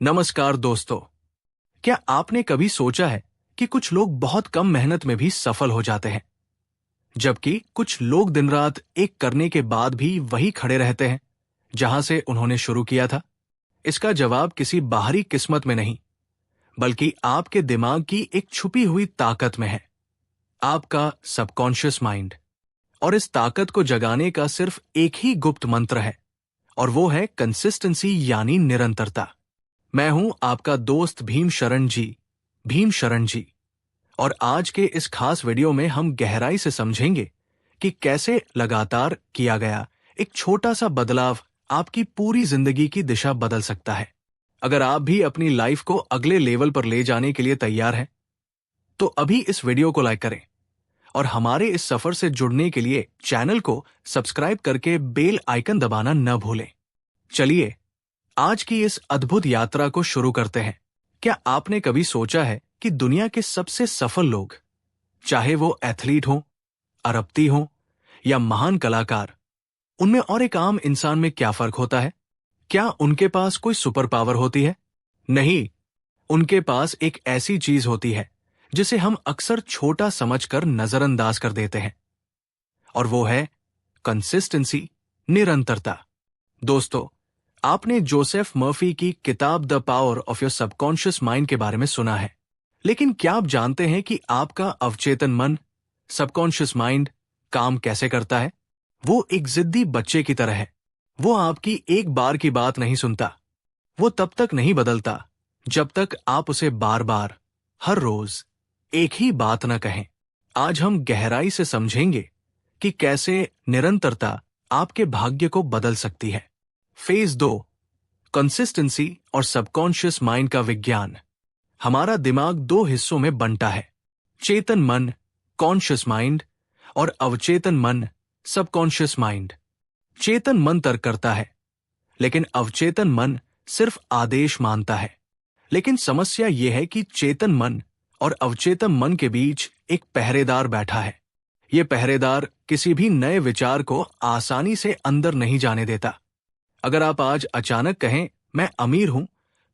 नमस्कार दोस्तों। क्या आपने कभी सोचा है कि कुछ लोग बहुत कम मेहनत में भी सफल हो जाते हैं, जबकि कुछ लोग दिन रात एक करने के बाद भी वही खड़े रहते हैं जहां से उन्होंने शुरू किया था? इसका जवाब किसी बाहरी किस्मत में नहीं, बल्कि आपके दिमाग की एक छुपी हुई ताकत में है, आपका सबकॉन्शियस माइंड। और इस ताकत को जगाने का सिर्फ एक ही गुप्त मंत्र है, और वो है कंसिस्टेंसी, यानी निरंतरता। मैं हूं आपका दोस्त भीम शरण जी। और आज के इस खास वीडियो में हम गहराई से समझेंगे कि कैसे लगातार किया गया एक छोटा सा बदलाव आपकी पूरी जिंदगी की दिशा बदल सकता है। अगर आप भी अपनी लाइफ को अगले लेवल पर ले जाने के लिए तैयार हैं, तो अभी इस वीडियो को लाइक करें और हमारे इस सफर से जुड़ने के लिए चैनल को सब्सक्राइब करके बेल आइकन दबाना न भूलें। चलिए आज की इस अद्भुत यात्रा को शुरू करते हैं। क्या आपने कभी सोचा है कि दुनिया के सबसे सफल लोग, चाहे वो एथलीट हों, अरबपति हों या महान कलाकार, उनमें और एक आम इंसान में क्या फर्क होता है? क्या उनके पास कोई सुपर पावर होती है? नहीं, उनके पास एक ऐसी चीज होती है जिसे हम अक्सर छोटा समझकर नजरअंदाज कर देते हैं, और वो है कंसिस्टेंसी, निरंतरता। दोस्तों, आपने जोसेफ मर्फी की किताब the power of your subconscious mind के बारे में सुना है, लेकिन क्या आप जानते हैं कि आपका अवचेतन मन, सबकॉन्शियस माइंड, काम कैसे करता है? वो एक जिद्दी बच्चे की तरह है। वो आपकी एक बार की बात नहीं सुनता। वो तब तक नहीं बदलता जब तक आप उसे बार बार, हर रोज एक ही बात न कहें। आज हम गहराई से समझेंगे कि कैसे निरंतरता आपके भाग्य को बदल सकती है। फेज 2, कंसिस्टेंसी और सबकॉन्शियस माइंड का विज्ञान। हमारा दिमाग दो हिस्सों में बंटा है, चेतन मन, कॉन्शियस माइंड, और अवचेतन मन, सबकॉन्शियस माइंड। चेतन मन तर्क करता है, लेकिन अवचेतन मन सिर्फ आदेश मानता है। लेकिन समस्या यह है कि चेतन मन और अवचेतन मन के बीच एक पहरेदार बैठा है। यह पहरेदार किसी भी नए विचार को आसानी से अंदर नहीं जाने देता। अगर आप आज अचानक कहें मैं अमीर हूं,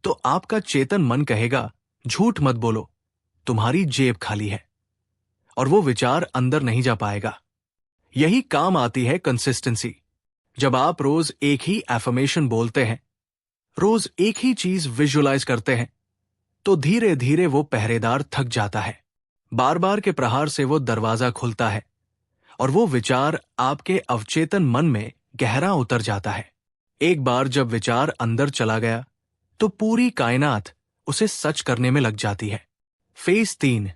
तो आपका चेतन मन कहेगा झूठ मत बोलो, तुम्हारी जेब खाली है, और वो विचार अंदर नहीं जा पाएगा। यही काम आती है कंसिस्टेंसी। जब आप रोज एक ही एफर्मेशन बोलते हैं, रोज एक ही चीज विजुअलाइज करते हैं, तो धीरे धीरे वो पहरेदार थक जाता है। बार बार के प्रहार से वो दरवाजा खुलता है, और वो विचार आपके अवचेतन मन में गहरा उतर जाता है। एक बार जब विचार अंदर चला गया, तो पूरी कायनात उसे सच करने में लग जाती है। फेज 3,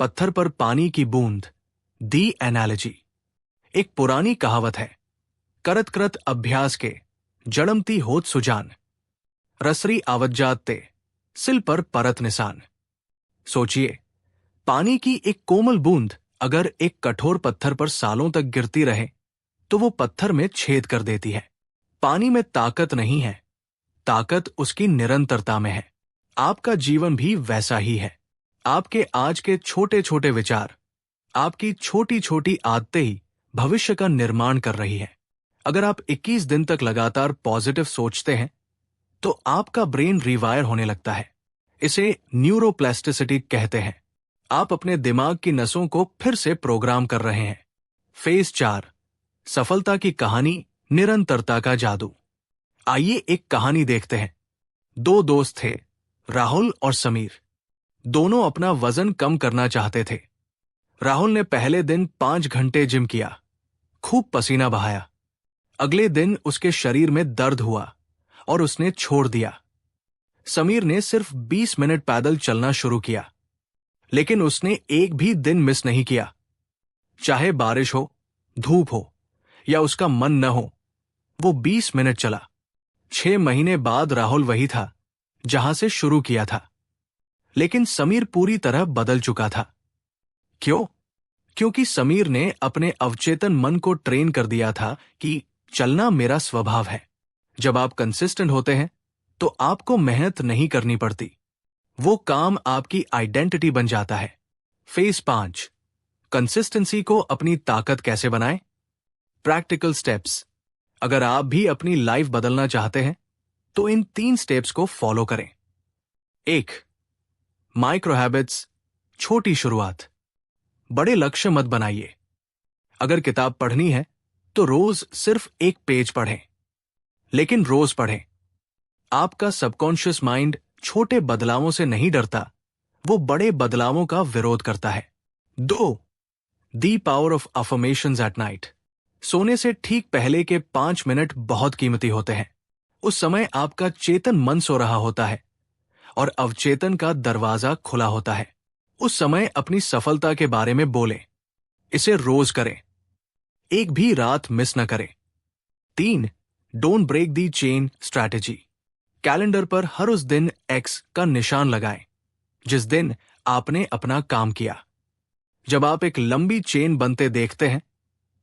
पत्थर पर पानी की बूंद, दी एनालॉजी। एक पुरानी कहावत है, करत करत अभ्यास के जड़मती होत सुजान, रसरी आवत जात ते सिल पर परत निशान। सोचिए, पानी की एक कोमल बूंद अगर एक कठोर पत्थर पर सालों तक गिरती रहे, तो वो पत्थर में छेद कर देती है। पानी में ताकत नहीं है, ताकत उसकी निरंतरता में है। आपका जीवन भी वैसा ही है। आपके आज के छोटे छोटे विचार, आपकी छोटी छोटी आदतें ही भविष्य का निर्माण कर रही है। अगर आप 21 दिन तक लगातार पॉजिटिव सोचते हैं, तो आपका ब्रेन रिवायर होने लगता है। इसे न्यूरोप्लास्टिसिटी कहते हैं। आप अपने दिमाग की नसों को फिर से प्रोग्राम कर रहे हैं। फेज 4, सफलता की कहानी, निरंतरता का जादू। आइए एक कहानी देखते हैं। दो दोस्त थे, राहुल और समीर। दोनों अपना वजन कम करना चाहते थे। राहुल ने पहले दिन 5 घंटे जिम किया, खूब पसीना बहाया। अगले दिन उसके शरीर में दर्द हुआ और उसने छोड़ दिया। समीर ने सिर्फ 20 मिनट पैदल चलना शुरू किया, लेकिन उसने एक भी दिन मिस नहीं किया। चाहे बारिश हो, धूप हो या उसका मन न हो, वो 20 मिनट चला। 6 महीने बाद राहुल वही था जहां से शुरू किया था, लेकिन समीर पूरी तरह बदल चुका था। क्यों? क्योंकि समीर ने अपने अवचेतन मन को ट्रेन कर दिया था कि चलना मेरा स्वभाव है। जब आप कंसिस्टेंट होते हैं, तो आपको मेहनत नहीं करनी पड़ती। वो काम आपकी आइडेंटिटी बन जाता है। फेज 5, कंसिस्टेंसी को अपनी ताकत कैसे बनाएं? Practical steps. अगर आप भी अपनी लाइफ बदलना चाहते हैं, तो इन 3 स्टेप्स को फॉलो करें। एक, माइक्रो हैबिट्स, छोटी शुरुआत। बड़े लक्ष्य मत बनाइए। अगर किताब पढ़नी है तो रोज सिर्फ एक पेज पढ़ें, लेकिन रोज पढ़ें। आपका सबकॉन्शियस माइंड छोटे बदलावों से नहीं डरता, वो बड़े बदलावों का विरोध करता है। 2. The power of affirmations at night. सोने से ठीक पहले के 5 मिनट बहुत कीमती होते हैं। उस समय आपका चेतन मन सो रहा होता है और अवचेतन का दरवाजा खुला होता है। उस समय अपनी सफलता के बारे में बोलें। इसे रोज करें, एक भी रात मिस न करें। 3. Don't break the chain strategy. Calendar पर हर उस दिन एक्स का निशान लगाएं जिस दिन आपने अपना काम किया। जब आप एक लंबी चेन बनते देखते हैं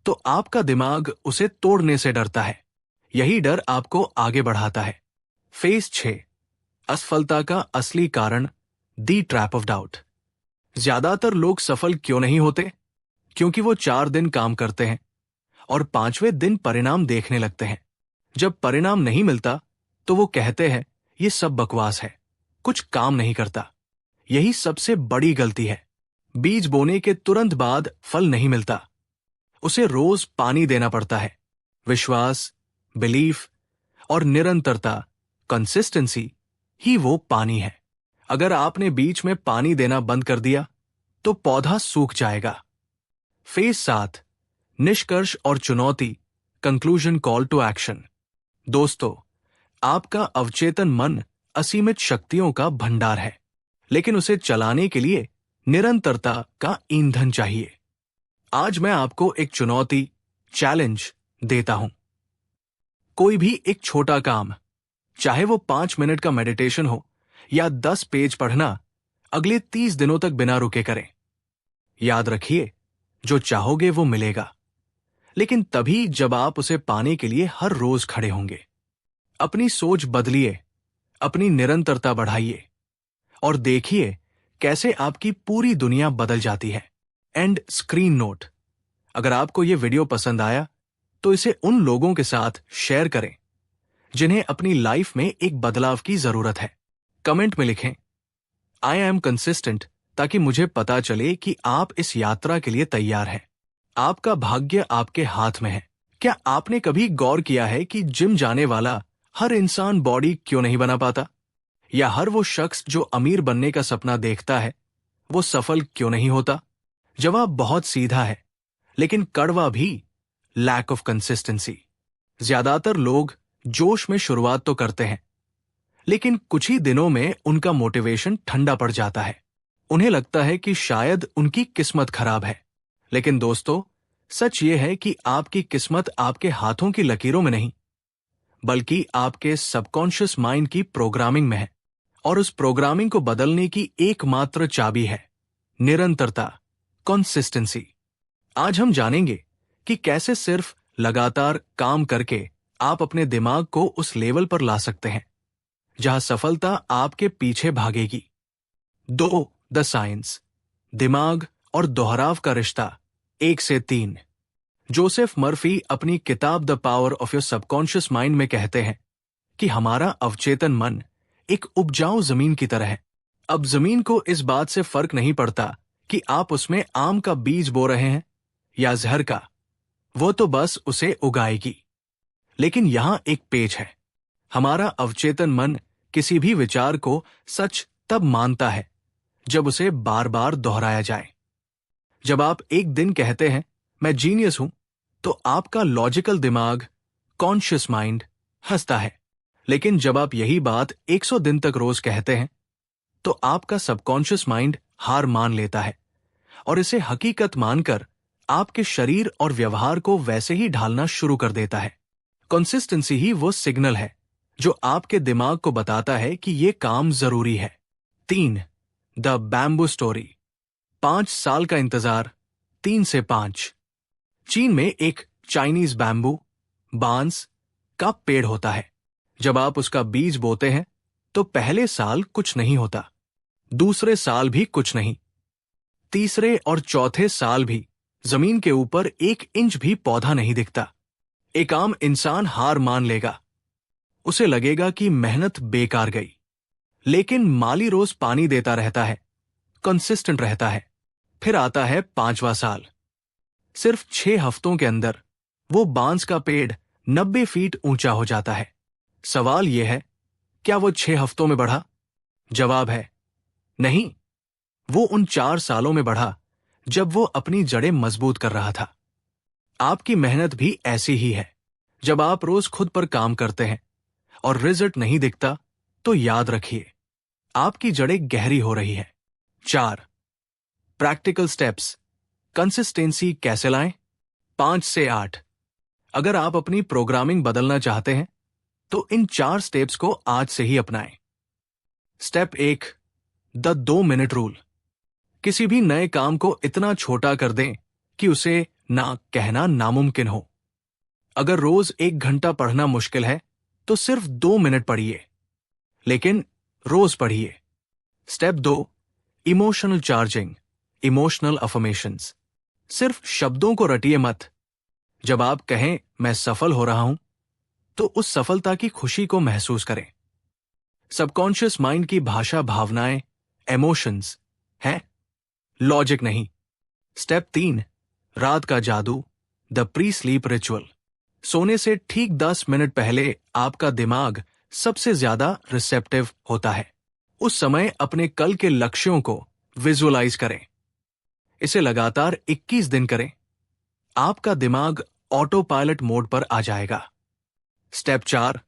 तो आपका दिमाग उसे तोड़ने से डरता है। यही डर आपको आगे बढ़ाता है। फेज 6, असफलता का असली कारण, दी ट्रैप ऑफ डाउट। ज्यादातर लोग सफल क्यों नहीं होते? क्योंकि वो 4 दिन काम करते हैं और 5वें दिन परिणाम देखने लगते हैं। जब परिणाम नहीं मिलता तो वो कहते हैं ये सब बकवास है, कुछ काम नहीं करता। यही सबसे बड़ी गलती है। बीज बोने के तुरंत बाद फल नहीं मिलता, उसे रोज पानी देना पड़ता है। विश्वास, बिलीफ और निरंतरता, कंसिस्टेंसी ही वो पानी है। अगर आपने बीच में पानी देना बंद कर दिया तो पौधा सूख जाएगा। फेज 7, निष्कर्ष और चुनौती, कंक्लूजन, कॉल टू एक्शन। दोस्तों, आपका अवचेतन मन असीमित शक्तियों का भंडार है, लेकिन उसे चलाने के लिए निरंतरता का ईंधन चाहिए। आज मैं आपको एक चुनौती, चैलेंज देता हूं। कोई भी एक छोटा काम, चाहे वो 5 मिनट का मेडिटेशन हो या 10 पेज पढ़ना, अगले 30 दिनों तक बिना रुके करें। याद रखिए, जो चाहोगे वो मिलेगा, लेकिन तभी जब आप उसे पाने के लिए हर रोज खड़े होंगे। अपनी सोच बदलिए, अपनी निरंतरता बढ़ाइए और देखिए कैसे आपकी पूरी दुनिया बदल जाती है। एंड स्क्रीन नोट, अगर आपको यह वीडियो पसंद आया तो इसे उन लोगों के साथ शेयर करें जिन्हें अपनी लाइफ में एक बदलाव की जरूरत है। कमेंट में लिखें आई एम कंसिस्टेंट, ताकि मुझे पता चले कि आप इस यात्रा के लिए तैयार हैं। आपका भाग्य आपके हाथ में है। क्या आपने कभी गौर किया है कि जिम जाने वाला हर इंसान बॉडी क्यों नहीं बना पाता? या हर वो शख्स जो अमीर बनने का सपना देखता है, वो सफल क्यों नहीं होता? जवाब बहुत सीधा है, लेकिन कड़वा भी, लैक ऑफ कंसिस्टेंसी। ज्यादातर लोग जोश में शुरुआत तो करते हैं, लेकिन कुछ ही दिनों में उनका मोटिवेशन ठंडा पड़ जाता है। उन्हें लगता है कि शायद उनकी किस्मत खराब है। लेकिन दोस्तों, सच ये है कि आपकी किस्मत आपके हाथों की लकीरों में नहीं, बल्कि आपके सबकॉन्शियस माइंड की प्रोग्रामिंग में है। और उस प्रोग्रामिंग को बदलने की एकमात्र चाबी है निरंतरता, कंसिस्टेंसी। आज हम जानेंगे कि कैसे सिर्फ लगातार काम करके आप अपने दिमाग को उस लेवल पर ला सकते हैं जहां सफलता आपके पीछे भागेगी। 2. द साइंस, दिमाग और दोहराव का रिश्ता, 1 से 3। जोसेफ मर्फी अपनी किताब the power of your subconscious mind में कहते हैं कि हमारा अवचेतन मन एक उपजाऊ जमीन की तरह है। अब जमीन को इस बात से फर्क नहीं पड़ता कि आप उसमें आम का बीज बो रहे हैं या जहर का, वो तो बस उसे उगाएगी। लेकिन यहां एक पेच है, हमारा अवचेतन मन किसी भी विचार को सच तब मानता है जब उसे बार बार दोहराया जाए। जब आप एक दिन कहते हैं मैं जीनियस हूं, तो आपका लॉजिकल दिमाग, कॉन्शियस माइंड हंसता है। लेकिन जब आप यही बात 100 दिन तक रोज कहते हैं, तो आपका सबकॉन्शियस माइंड हार मान लेता है और इसे हकीकत मानकर आपके शरीर और व्यवहार को वैसे ही ढालना शुरू कर देता है। कंसिस्टेंसी ही वो सिग्नल है जो आपके दिमाग को बताता है कि ये काम जरूरी है। 3. द बैम्बू स्टोरी, 5 साल का इंतजार, 3 से 5। चीन में एक चाइनीज बैम्बू, बांस का पेड़ होता है। जब आप उसका बीज बोते हैं तो पहले साल कुछ नहीं होता, दूसरे साल भी कुछ नहीं, तीसरे और चौथे साल भी जमीन के ऊपर 1 इंच भी पौधा नहीं दिखता। एक आम इंसान हार मान लेगा, उसे लगेगा कि मेहनत बेकार गई। लेकिन माली रोज पानी देता रहता है, कंसिस्टेंट रहता है। फिर आता है 5वां साल। सिर्फ 6 हफ्तों के अंदर वो बांस का पेड़ 90 फीट ऊंचा हो जाता है। सवाल यह है, क्या वो 6 हफ्तों में बढ़ा? जवाब है नहीं। वो उन 4 सालों में बढ़ा जब वो अपनी जड़ें मजबूत कर रहा था। आपकी मेहनत भी ऐसी ही है। जब आप रोज खुद पर काम करते हैं और रिजल्ट नहीं दिखता, तो याद रखिए, आपकी जड़ें गहरी हो रही है। 4 प्रैक्टिकल स्टेप्स कंसिस्टेंसी कैसे लाएं? 5 से 8। अगर आप अपनी प्रोग्रामिंग बदलना चाहते हैं तो इन 4 स्टेप्स को आज से ही अपनाएं। Step 1, the 2 minute rule. किसी भी नए काम को इतना छोटा कर दें कि उसे ना कहना नामुमकिन हो। अगर रोज 1 घंटा पढ़ना मुश्किल है तो सिर्फ 2 मिनट पढ़िए, लेकिन रोज पढ़िए। Step 2, emotional charging, emotional affirmations. सिर्फ शब्दों को रटिए मत। जब आप कहें मैं सफल हो रहा हूं, तो उस सफलता की खुशी को महसूस करें। सबकॉन्शियस माइंड की भाषा भावनाएं, इमोशंस हैं, लॉजिक नहीं। स्टेप 3, रात का जादू, द प्री स्लीप रिचुअल। सोने से ठीक 10 मिनट पहले आपका दिमाग सबसे ज्यादा रिसेप्टिव होता है। उस समय अपने कल के लक्ष्यों को विजुअलाइज करें। इसे लगातार 21 दिन करें। आपका दिमाग ऑटो पायलट मोड पर आ जाएगा। स्टेप 4,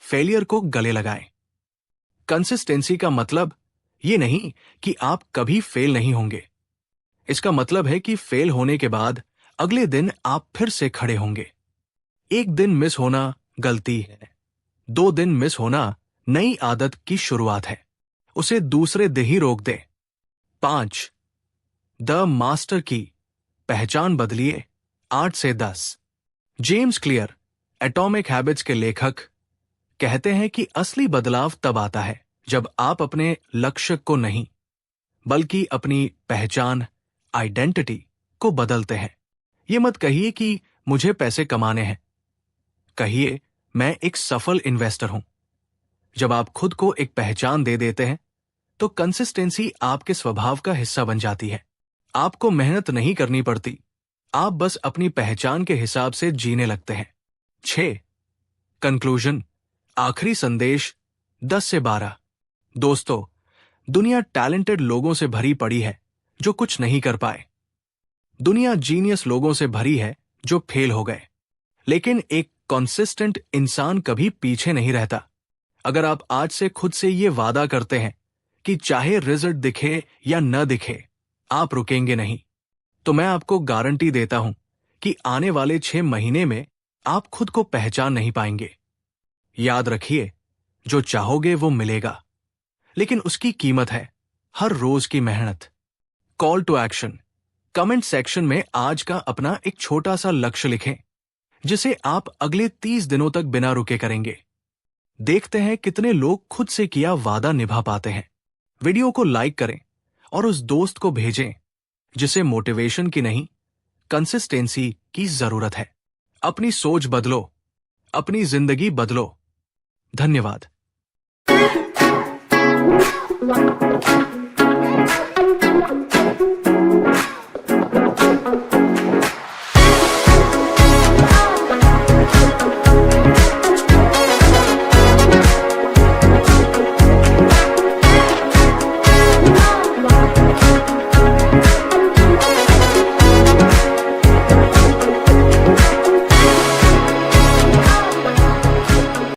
फेलियर को गले लगाएं। कंसिस्टेंसी का मतलब ये नहीं कि आप कभी फेल नहीं होंगे। इसका मतलब है कि फेल होने के बाद अगले दिन आप फिर से खड़े होंगे। 1 दिन मिस होना गलती है, 2 दिन मिस होना नई आदत की शुरुआत है। उसे दूसरे दिन ही रोक दें। 5 द मास्टर की, पहचान बदलिए 8 से 10। जेम्स क्लियर, एटॉमिक हैबिट्स के लेखक, कहते हैं कि असली बदलाव तब आता है जब आप अपने लक्ष्य को नहीं, बल्कि अपनी पहचान, आइडेंटिटी को बदलते हैं। ये मत कहिए कि मुझे पैसे कमाने हैं, कहिए मैं एक सफल इन्वेस्टर हूं। जब आप खुद को एक पहचान दे देते हैं तो कंसिस्टेंसी आपके स्वभाव का हिस्सा बन जाती है। आपको मेहनत नहीं करनी पड़ती, आप बस अपनी पहचान के हिसाब से जीने लगते हैं। 6 कंक्लूजन, आखिरी संदेश 10 से 12। दोस्तों, दुनिया टैलेंटेड लोगों से भरी पड़ी है जो कुछ नहीं कर पाए। दुनिया जीनियस लोगों से भरी है जो फेल हो गए। लेकिन एक कंसिस्टेंट इंसान कभी पीछे नहीं रहता। अगर आप आज से खुद से ये वादा करते हैं कि चाहे रिजल्ट दिखे या न दिखे, आप रुकेंगे नहीं, तो मैं आपको गारंटी देता हूं कि आने वाले 6 महीने में आप खुद को पहचान नहीं पाएंगे। याद रखिए, जो चाहोगे वो मिलेगा, लेकिन उसकी कीमत है हर रोज की मेहनत। Call to action, comment section में आज का अपना एक छोटा सा लक्ष्य लिखें, जिसे आप अगले 30 दिनों तक बिना रुके करेंगे। देखते हैं कितने लोग खुद से किया वादा निभा पाते हैं। वीडियो को लाइक करें और उस दोस्त को भेजें जिसे मोटिवेशन की नहीं, कंसिस्टेंसी की जरूरत है। अपनी सोच बदलो, अपनी जिंदगी बदलो। धन्यवाद।